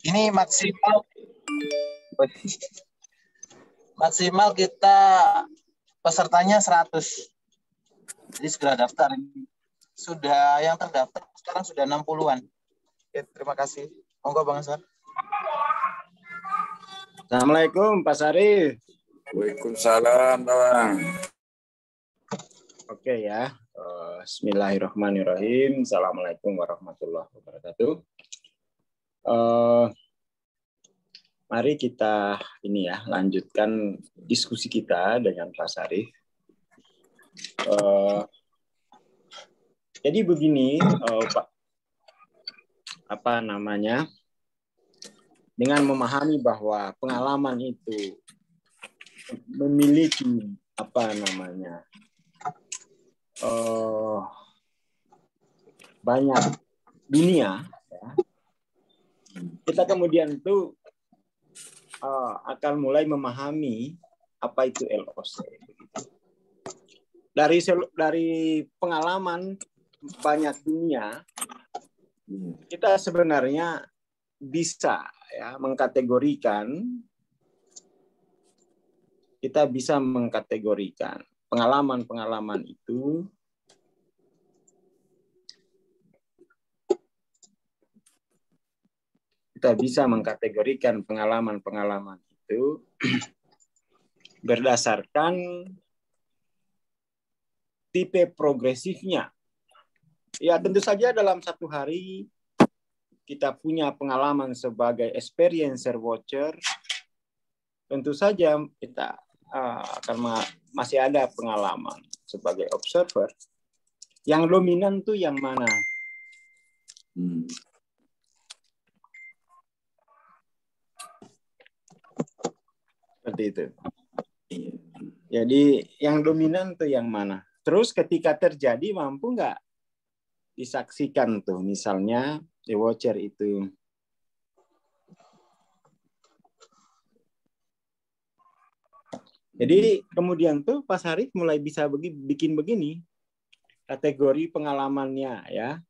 Ini maksimal kita pesertanya 100. Jadi segera daftar. Sudah yang terdaftar sekarang sudah 60-an. Oke, terima kasih. Monggo Bang Ansar. Assalamualaikum Pak Sarif. Waalaikumsalam Bang. Oke ya. Bismillahirrahmanirrahim. Assalamualaikum warahmatullahi wabarakatuh. Mari kita lanjutkan diskusi kita dengan Pak Sarif. Jadi begini, Pak, dengan memahami bahwa pengalaman itu memiliki banyak dunia, ya, kita kemudian itu akan mulai memahami apa itu LOC. Dari pengalaman banyak dunia, kita sebenarnya bisa mengkategorikan pengalaman-pengalaman itu berdasarkan tipe progresifnya. Ya, tentu saja dalam satu hari kita punya pengalaman sebagai experiencer watcher. Tentu saja kita masih ada pengalaman sebagai observer. Yang dominan tuh yang mana? Seperti itu. Jadi yang dominan tuh yang mana? Terus ketika terjadi mampu nggak disaksikan tuh, misalnya the watcher itu jadi kemudian tuh Pak Sarif mulai bisa bikin begini kategori pengalamannya, ya,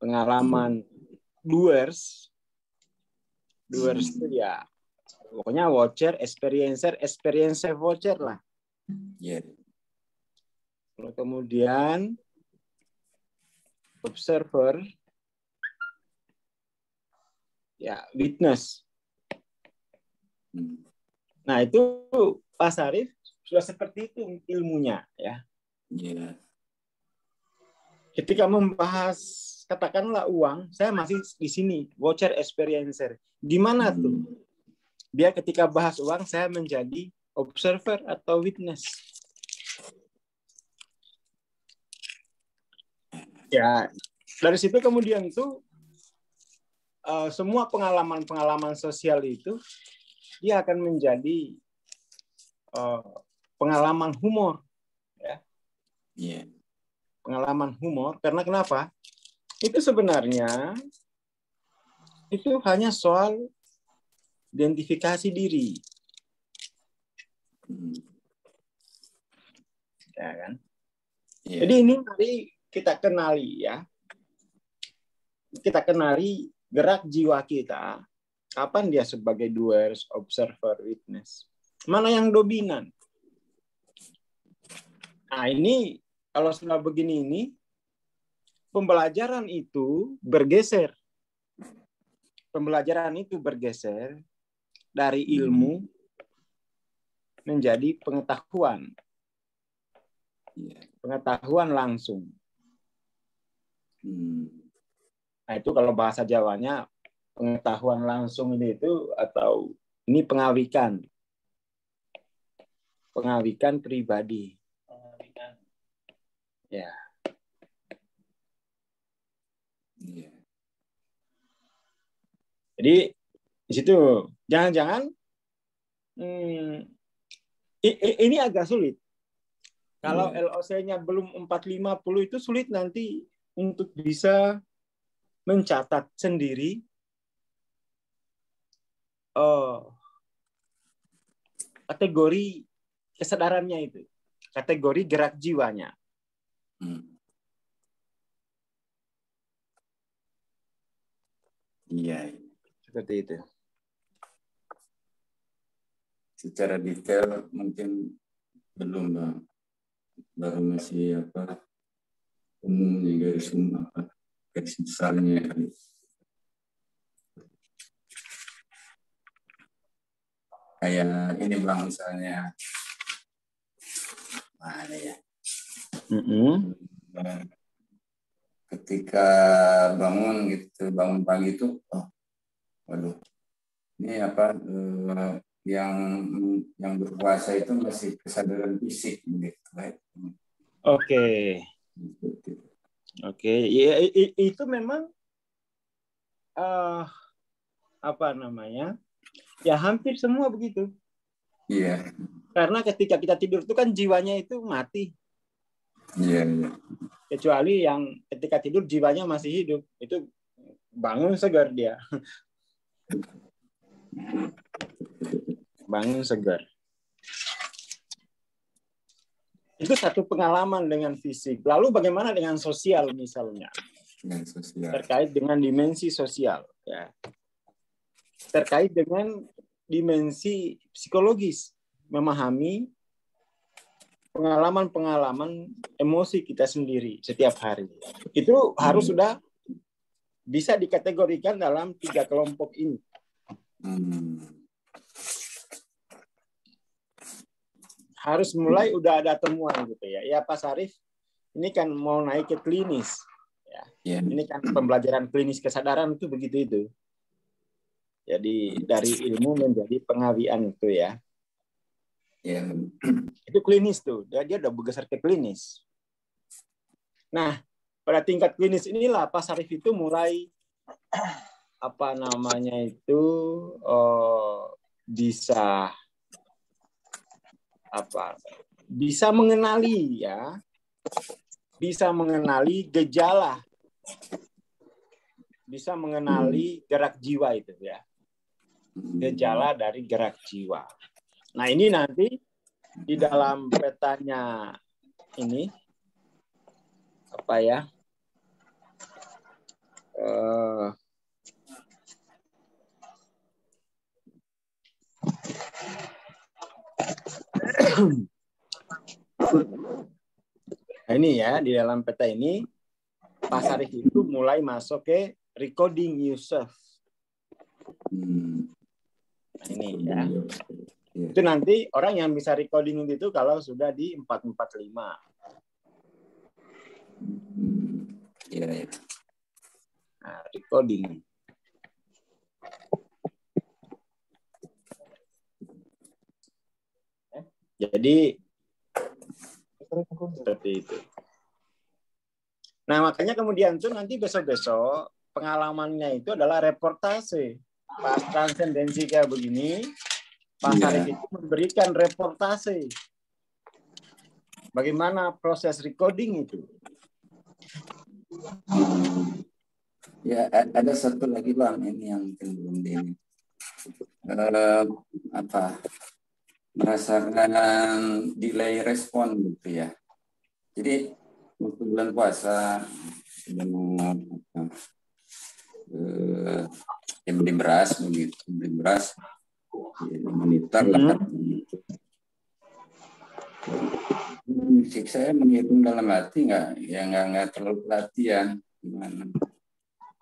pengalaman doers itu ya pokoknya watcher, experiencer watcher lah. Lalu kemudian observer, ya, witness. Nah, itu Pak Sarif sudah seperti itu ilmunya, ya. Ketika membahas katakanlah uang, saya masih di sini, watcher, experiencer. Di mana tuh? Dia ketika bahas uang, saya menjadi observer atau witness. Ya, dari situ kemudian itu semua pengalaman sosial itu dia akan menjadi pengalaman humor, ya. Pengalaman humor karena kenapa? Itu sebenarnya itu hanya soal identifikasi diri, ya kan? Jadi ini mari kita kenali, ya. Kita kenali gerak jiwa kita, kapan dia sebagai doers, observer, witness. Mana yang dominan? Nah, ini kalau sudah begini ini, pembelajaran itu bergeser. Pembelajaran itu bergeser dari ilmu menjadi pengetahuan. Pengetahuan langsung. Nah, itu kalau bahasa Jawanya pengetahuan langsung itu atau ini pengawikan. Pengawikan pribadi. Ya. Jadi di situ jangan-jangan ini agak sulit. Kalau LOC-nya belum 450 itu sulit nanti untuk bisa mencatat sendiri kategori kesadarannya itu, kategori gerak jiwanya. Seperti itu. Secara detail mungkin belum, Bang. Baru masih umumnya garis besarnya. Kayak ini, Bang, misalnya mana ya? Ketika bangun pagi itu, waduh, ini yang berpuasa itu masih kesadaran fisik gitu. Oke. Ya, itu memang ya hampir semua begitu. Iya. Karena ketika kita tidur itu kan jiwanya itu mati. Iya. Kecuali yang ketika tidur jiwanya masih hidup, itu bangun segar dia. Bangun segar. Itu satu pengalaman dengan fisik. Lalu bagaimana dengan sosial misalnya? Dengan sosial. Terkait dengan dimensi sosial, ya. Terkait dengan dimensi psikologis, memahami pengalaman-pengalaman emosi kita sendiri setiap hari. Itu harus sudah bisa dikategorikan dalam 3 kelompok ini. Harus mulai udah ada temuan gitu ya. Ya Pak Sarif, ini kan mau naik ke klinis. Ya. Yeah. Ini kan pembelajaran klinis kesadaran itu begitu itu. Jadi dari ilmu menjadi pengawian itu ya. Yeah. Itu klinis tuh. Dia udah bergeser ke klinis. Nah, pada tingkat klinis inilah Pak Sarif itu mulai bisa mengenali ya, bisa mengenali gejala, bisa mengenali gerak jiwa itu ya, gejala dari gerak jiwa. Nah ini nanti di dalam petanya ini nah, ini ya di dalam peta ini Pak Sarif itu mulai masuk ke recording yourself. Nah, ini ya. Itu nanti orang yang bisa recording itu kalau sudah di 445. Iya. Nah, recording. Jadi seperti itu. Nah, makanya kemudian tuh nanti besok-besok pengalamannya itu adalah reportase. Pas transendensi kayak begini, Pak Sarif itu memberikan reportase. Bagaimana proses recording itu? Ya, ada satu lagi Bang, ini yang belum di merasakan delay respon gitu ya. Jadi waktu bulan puasa beli beras begitu, monitor lah gitu. Musik saya menghitung dalam hati nggak terlalu pelatihan gimana.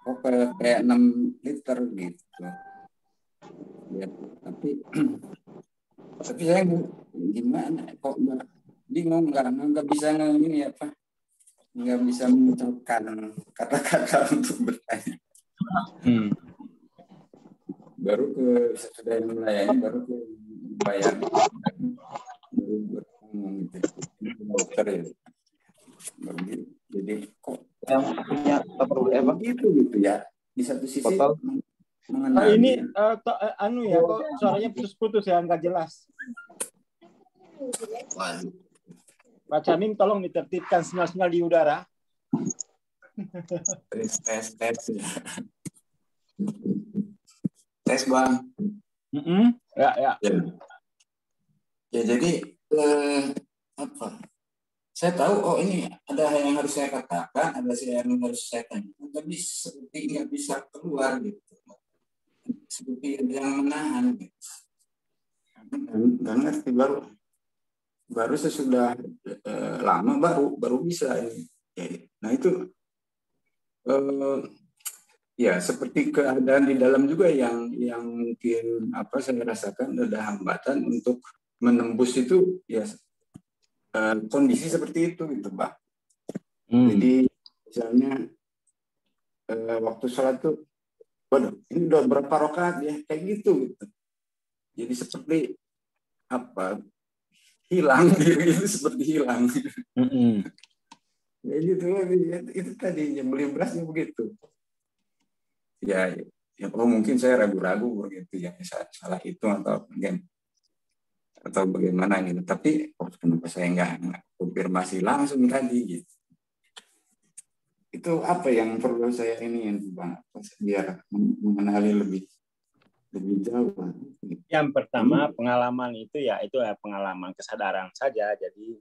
Kok kayak 6 liter gitu. Ya, tapi saya gimana kok bingung nggak bisa nggak bisa mengucapkan kata-kata untuk bertanya. Baru sudah melayani baru ke bayar baru ngomong gitu dokter ya baru gitu. Jadi kok yang punya gitu ya di satu sisi mengenai ini ya kok suaranya putus-putus ya nggak jelas. Pak Camim tolong ditertibkan sinyal-sinyal di udara. Tes Bang. Ya. Ya jadi saya tahu ini ada yang harus saya katakan, ada yang harus saya tanyakan, tapi seperti nggak bisa keluar gitu. seperti yang menahan. Nggak ngerti, baru sesudah lama baru bisa ini. Nah itu ya seperti keadaan di dalam juga yang mungkin saya rasakan ada hambatan untuk menembus itu ya, kondisi seperti itu gitu, Pak. Jadi misalnya waktu sholat tuh, waduh ini udah berapa rakaat ya, kayak gitu. Jadi seperti hilang gitu, seperti hilang. Ya gitu, itu tadi yang beli berasnya begitu. Ya mungkin saya ragu-ragu begitu ya, salah itu atau bagaimana gitu. Tapi kenapa saya nggak konfirmasi langsung tadi gitu. Itu apa yang perlu saya ini Bang, biar mengenali lebih jauh. Yang pertama pengalaman itu ya pengalaman kesadaran saja, jadi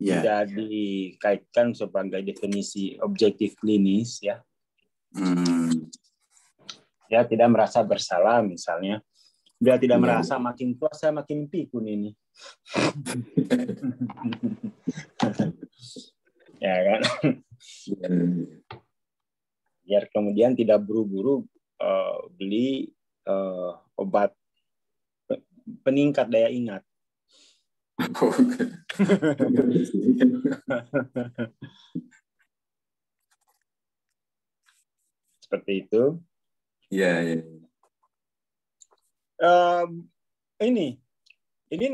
tidak dikaitkan sebagai definisi objektif klinis ya. Ya tidak merasa bersalah misalnya, dia tidak merasa makin tua saya makin pikun ini. Ya kan? Biar kemudian tidak buru-buru beli obat peningkat daya ingat. Seperti itu. Iya. Ini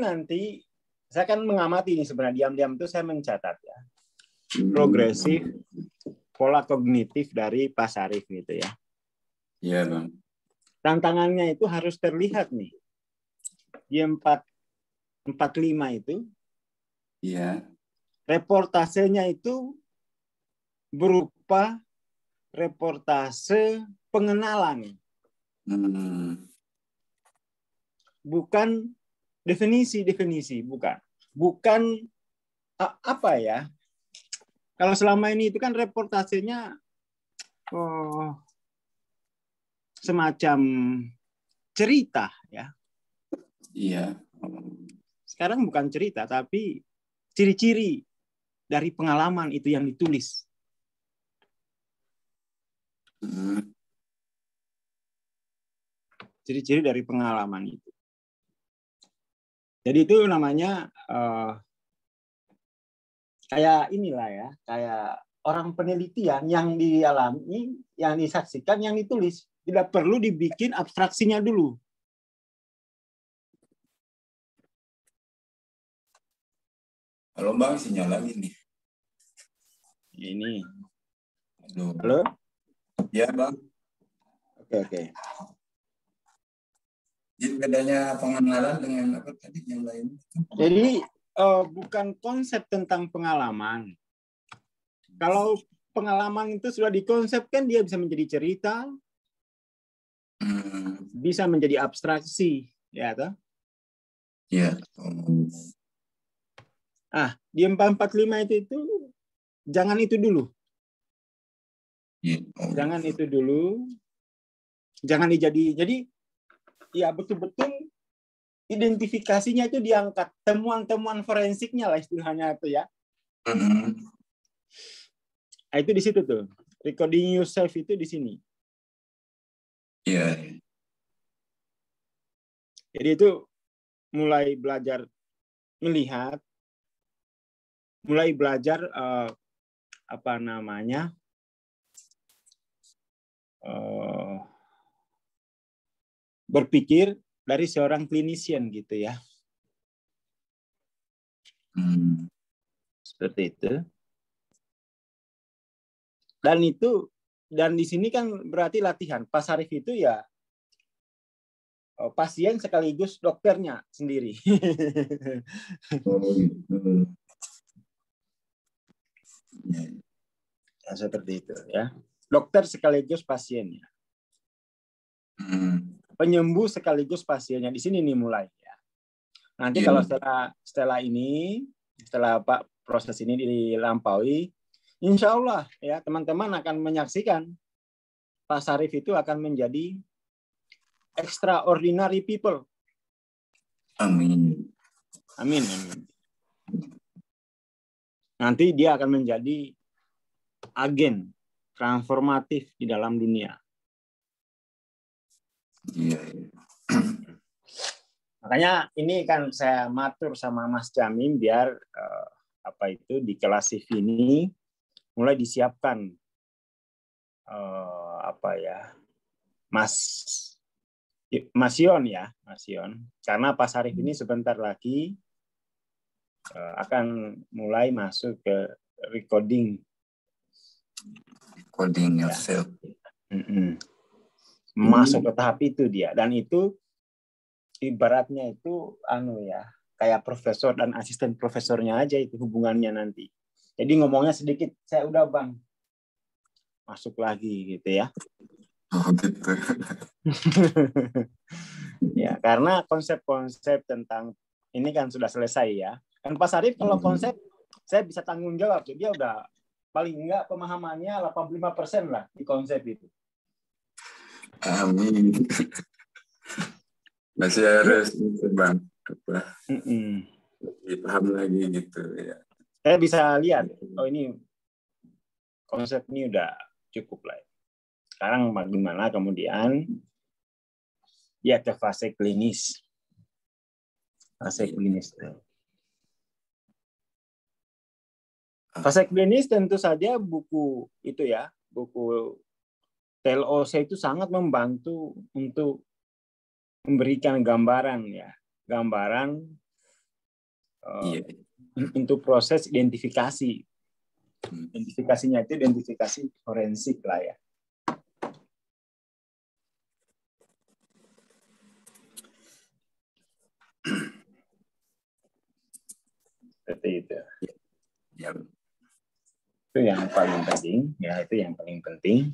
nanti saya akan mengamati ini sebenarnya, diam-diam itu saya mencatat ya. Progresif pola kognitif dari Pak Sarif gitu ya. Iya, Bang. Tantangannya itu harus terlihat nih. Di 45 itu. Iya. Reportasenya itu berupa reportase pengenalan. Bukan definisi, bukan apa ya? Kalau selama ini itu kan reportasenya semacam cerita ya. Iya. Sekarang bukan cerita, tapi ciri-ciri dari pengalaman itu yang ditulis. Ciri-ciri dari pengalaman itu. Jadi itu namanya kayak inilah ya, kayak orang penelitian yang dialami, yang disaksikan, yang ditulis. Tidak perlu dibikin abstraksinya dulu. Halo Bang, sinyal lagi nih. Ini. Halo? Ya Bang. Oke. Jadi bedanya pengenalan dengan apa tadi yang lain? Jadi bukan konsep tentang pengalaman. Kalau pengalaman itu sudah dikonsepkan, dia bisa menjadi cerita, bisa menjadi abstraksi, ya toh? Iya. Di 445 itu jangan itu dulu. Jangan itu dulu. Jangan jadi ya betul-betul identifikasinya itu diangkat, temuan-temuan forensiknya lah istilahnya itu ya. Itu di situ tuh. Recording yourself itu di sini. Iya. Jadi itu mulai belajar melihat, mulai belajar berpikir dari seorang clinician gitu ya. Seperti itu. Dan di sini kan berarti latihan. Pak Sarif itu ya pasien sekaligus dokternya sendiri. Nah, seperti itu ya. Dokter sekaligus pasiennya. Penyembuh sekaligus pasiennya. Di sini nih mulai ya. Nanti kalau setelah Pak proses ini dilampaui, insya Allah ya teman-teman akan menyaksikan Pak Sarif itu akan menjadi extraordinary people. Amin. Amin. Amin. Nanti dia akan menjadi agen transformatif di dalam dunia. Iya. Makanya ini kan saya matur sama Mas Jamim biar di kelas CV ini mulai disiapkan Mas Yon ya, Mas Yon. Karena Pak Sarif ini sebentar lagi akan mulai masuk ke recording yourself. Masuk ke tahap itu dia, dan itu ibaratnya itu kayak profesor dan asisten profesornya aja itu hubungannya nanti. Jadi ngomongnya sedikit, saya udah Bang masuk lagi gitu ya. Oh gitu. Ya, karena konsep-konsep tentang ini kan sudah selesai ya. Kan Pak Sarif kalau konsep saya bisa tanggung jawab. Dia udah paling enggak pemahamannya 85% lah di konsep itu. Amin. Masih harus Bang paham lagi gitu ya. Saya bisa lihat, ini konsep ini udah cukup lah. Sekarang bagaimana kemudian ya ke fase klinis. Fase klinis. Fase klinis tentu saja buku itu ya, buku TLOC itu sangat membantu untuk memberikan gambaran ya, untuk proses identifikasi. Identifikasinya itu identifikasi forensik lah ya. Seperti itu. Ya. Itu yang paling penting, ya itu yang paling penting.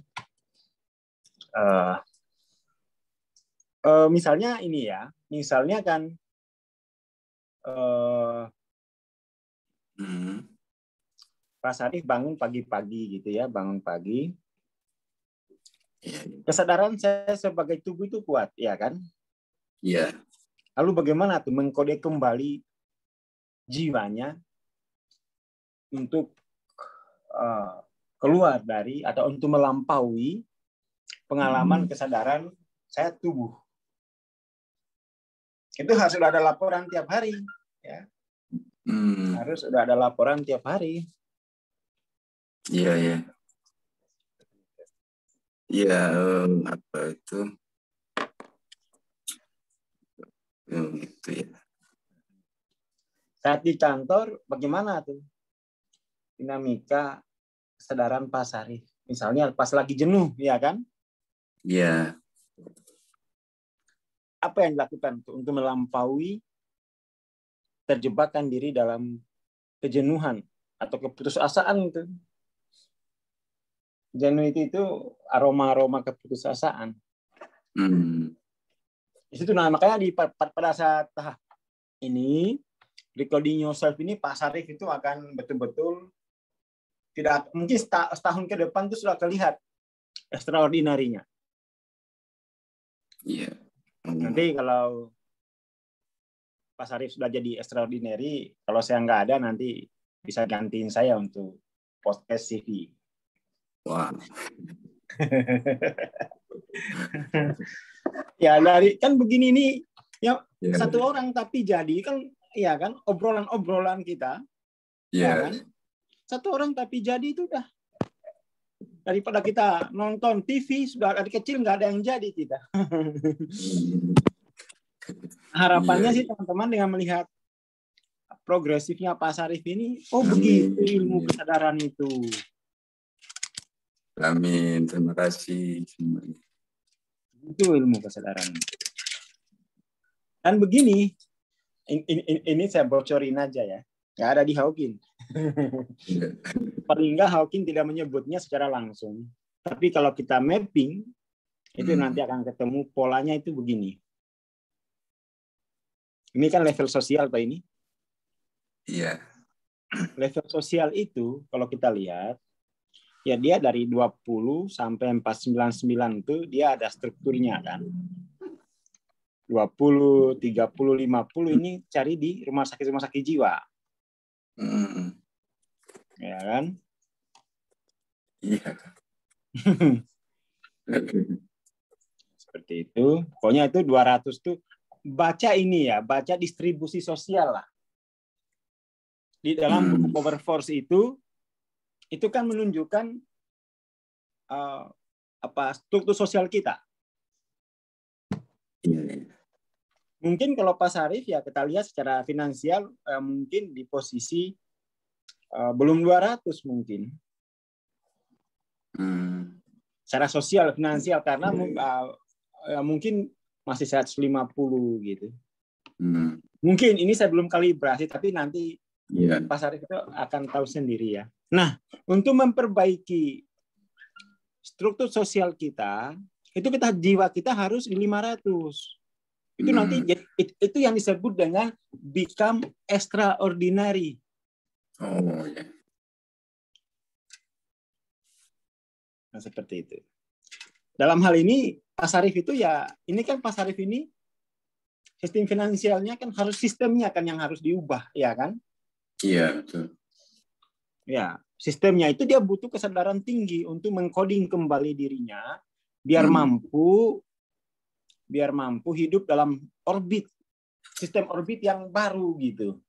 Misalnya ini ya, misalnya kan Pak Sarif bangun pagi-pagi gitu ya, bangun pagi. Kesadaran saya sebagai tubuh itu kuat, ya kan? Iya. Lalu bagaimana tuh mengkode kembali jiwanya untuk keluar dari atau untuk melampaui pengalaman kesadaran saya tubuh. Itu harus sudah ada laporan tiap hari, ya. Harus sudah ada laporan tiap hari. Iya, iya. Iya, apa itu? Gitu ya. Saat di kantor, bagaimana tuh dinamika kesadaran Pak Sarif? Misalnya pas lagi jenuh, ya kan? Iya. Apa yang dilakukan untuk melampaui terjebakkan diri dalam kejenuhan atau keputusasaan itu? Jenuh itu aroma-aroma keputusasaan. Di situ makanya pada saat tahap ini recording yourself ini Pak Sarif itu akan betul-betul tidak mungkin setahun ke depan itu sudah terlihat extraordinary-nya. Iya. Nanti kalau Pak Sarif sudah jadi extraordinary, kalau saya nggak ada nanti bisa gantiin saya untuk podcast CV. Wah. Ya dari kan begini nih ya, satu orang tapi jadi kan, ya kan, obrolan kita, ya kan, satu orang tapi jadi itu udah daripada kita nonton TV sudah dari kecil nggak ada yang jadi kita. Harapannya sih teman-teman dengan melihat progresifnya Pak Sarif ini, begitu ilmu kesadaran itu. Amin, terima kasih semuanya. Itu ilmu kesadaran. Dan begini, ini saya bocorin aja ya, nggak ada di Hawking. Paling nggak Hawking tidak menyebutnya secara langsung. Tapi kalau kita mapping, itu nanti akan ketemu polanya itu begini. Ini kan level sosial Pak ini. Iya. Level sosial itu kalau kita lihat, ya dia dari 20 sampai 499 itu dia ada strukturnya kan. 20, 30, 50 ini cari di rumah sakit jiwa. Ya kan? Iya. Seperti itu. Pokoknya itu 200 tuh baca ini ya, baca distribusi sosial lah. Di dalam buku Power Force itu kan menunjukkan struktur sosial kita. Mungkin kalau Pak Sarif ya kita lihat secara finansial mungkin di posisi belum 200 mungkin. Secara sosial finansial karena mungkin masih 150 gitu. Mungkin ini saya belum kalibrasi tapi nanti Pak Sarif itu akan tahu sendiri ya. Nah, untuk memperbaiki struktur sosial kita, itu jiwa kita harus di 500. Itu nanti itu yang disebut dengan become extraordinary. Oh ya. Nah, seperti itu. Dalam hal ini Pak Sarif itu ya, ini kan Pak Sarif ini sistem finansialnya kan harus sistemnya kan yang harus diubah, ya kan? Iya, betul. Ya, sistemnya itu dia butuh kesadaran tinggi untuk mengkoding kembali dirinya biar mampu hidup dalam sistem orbit yang baru gitu.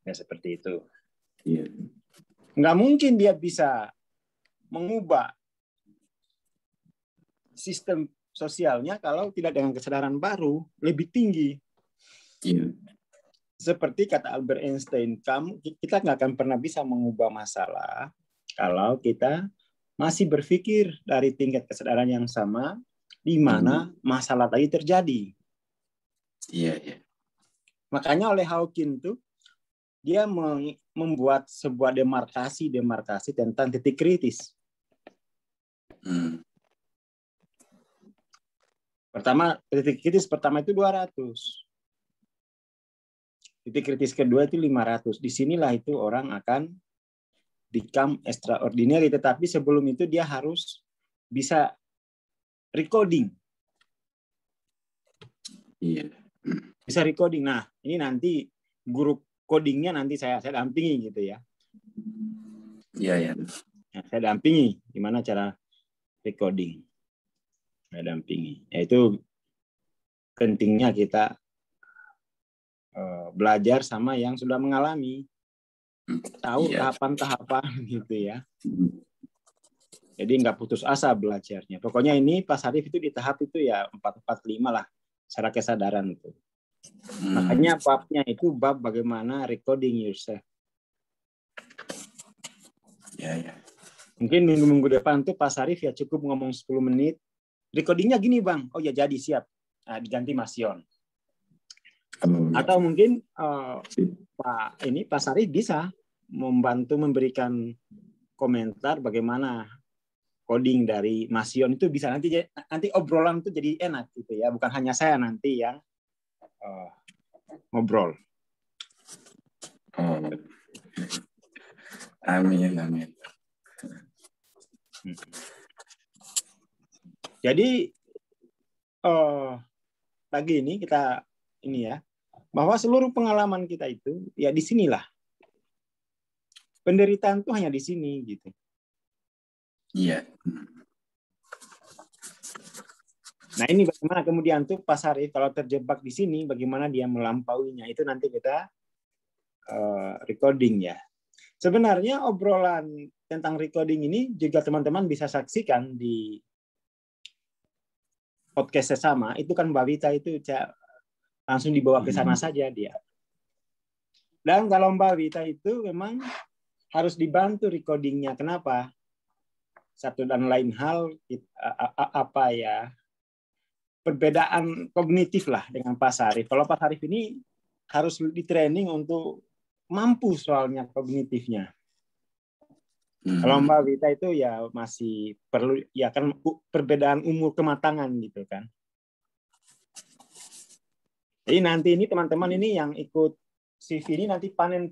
Ya seperti itu. Iya. Nggak mungkin dia bisa mengubah sistem sosialnya kalau tidak dengan kesadaran baru lebih tinggi. Iya. Seperti kata Albert Einstein, kita nggak akan pernah bisa mengubah masalah kalau kita masih berpikir dari tingkat kesadaran yang sama di mana masalah tadi terjadi. Iya, iya. Makanya oleh Hawking tuh dia membuat sebuah demarkasi tentang titik kritis. Titik kritis pertama itu 200. Titik kritis kedua itu 500. Disinilah itu orang akan become extraordinary, tetapi sebelum itu dia harus bisa recoding. Iya. Bisa recoding. Nah, ini nanti guru codingnya nanti saya dampingi gitu ya. Iya, iya. Nah, saya dampingi gimana cara recoding. Saya dampingi. Yaitu pentingnya kita belajar sama yang sudah mengalami. Tahu tahapan-tahapan gitu ya. Jadi nggak putus asa belajarnya. Pokoknya ini Pak Sarif itu di tahap itu ya 445 lah secara kesadaran itu. Makanya babnya itu bab bagaimana recording yourself. Ya, ya. Mungkin minggu-minggu depan tuh Pak Sarif ya cukup ngomong 10 menit. Recordingnya gini Bang. Oh ya jadi siap. Nah, diganti Mas Yon. Atau mungkin Pak Sarif bisa membantu memberikan komentar bagaimana coding dari Mas Yon itu bisa nanti obrolan itu jadi enak gitu ya, bukan hanya saya nanti yang ngobrol. Amin, amin. Jadi pagi ini kita ya bahwa seluruh pengalaman kita itu ya di sinilah. Penderitaan itu hanya di sini gitu. Iya. Nah ini bagaimana kemudian tuh Pak Sarif kalau terjebak di sini bagaimana dia melampauinya itu nanti kita recording ya. Sebenarnya obrolan tentang recording ini juga teman-teman bisa saksikan di podcast sesama. Itu kan Mbak Wita itu langsung dibawa ke sana saja dia. Dan kalau Mbak Wita itu memang harus dibantu recordingnya. Kenapa? Satu dan lain hal perbedaan kognitif lah dengan Pak Sarif. Kalau Pak Sarif ini harus di-training untuk mampu soalnya kognitifnya. Kalau Mbak Wita itu ya masih perlu ya kan perbedaan umur kematangan gitu kan. Jadi nanti ini teman-teman ini yang ikut CV ini nanti panen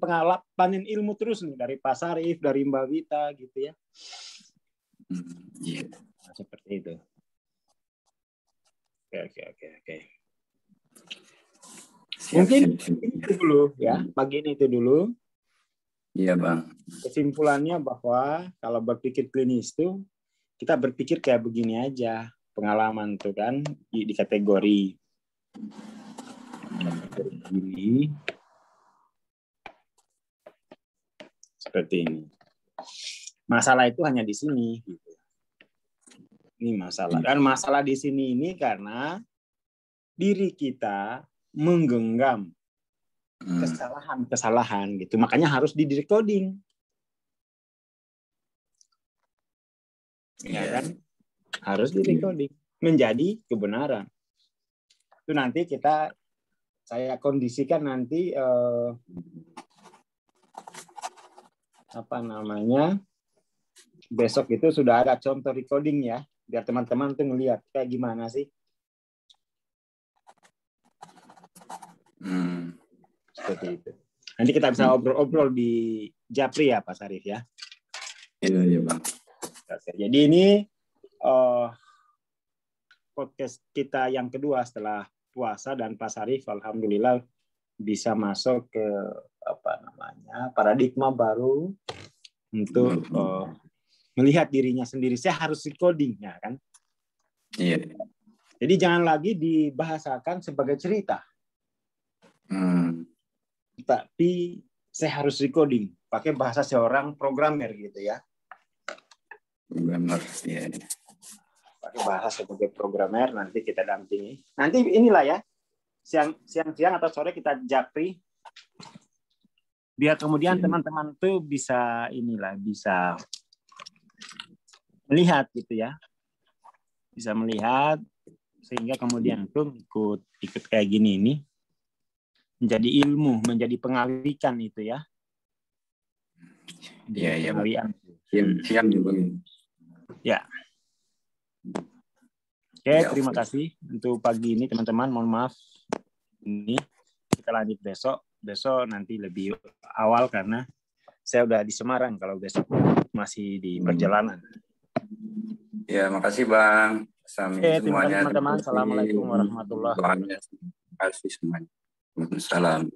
ilmu terus nih dari Pak Sarif, dari Mbak Wita gitu ya. Iya. Nah, seperti itu. Oke. Mungkin itu dulu ya, pagi ini itu dulu. Iya, Bang. Kesimpulannya bahwa kalau berpikir klinis itu kita berpikir kayak begini aja, pengalaman tuh kan di kategori diri seperti ini. Masalah itu hanya di sini gitu. Ini masalah. Dan masalah di sini ini karena diri kita menggenggam kesalahan gitu. Makanya harus di decoding. Ya kan? Harus di decoding menjadi kebenaran. Itu nanti saya kondisikan nanti besok itu sudah ada contoh recording ya, biar teman-teman tuh ngelihat kayak gimana sih. Seperti itu. Nanti kita bisa obrol-obrol di Japri ya Pak Sarif ya. Iya Bang. Oke, jadi ini podcast kita yang kedua setelah puasa, dan Pak Sarif alhamdulillah bisa masuk ke paradigma baru untuk melihat dirinya sendiri. Saya harus recording ya kan. Iya. Jadi jangan lagi dibahasakan sebagai cerita. Tapi saya harus recording pakai bahasa seorang programmer gitu ya. Programmer, ya. Pakai bahasa sebagai programmer, nanti kita dampingi. Nanti inilah ya, siang-siang atau sore kita japri, biar kemudian teman-teman tuh bisa melihat gitu ya, bisa melihat sehingga kemudian tuh ikut kayak gini ini menjadi ilmu, menjadi pengalikan itu ya. Iya. Pengalian. Siang juga. Ya. Oke, terima kasih untuk pagi ini teman-teman. Mohon maaf ini kita lanjut besok. Besok nanti lebih awal karena saya udah di Semarang, kalau besok masih di perjalanan. Ya, makasih Bang. Oke, terima kasih teman-teman. Assalamualaikum warahmatullahi wabarakatuh. Terima kasih semuanya. Waalaikumsalam.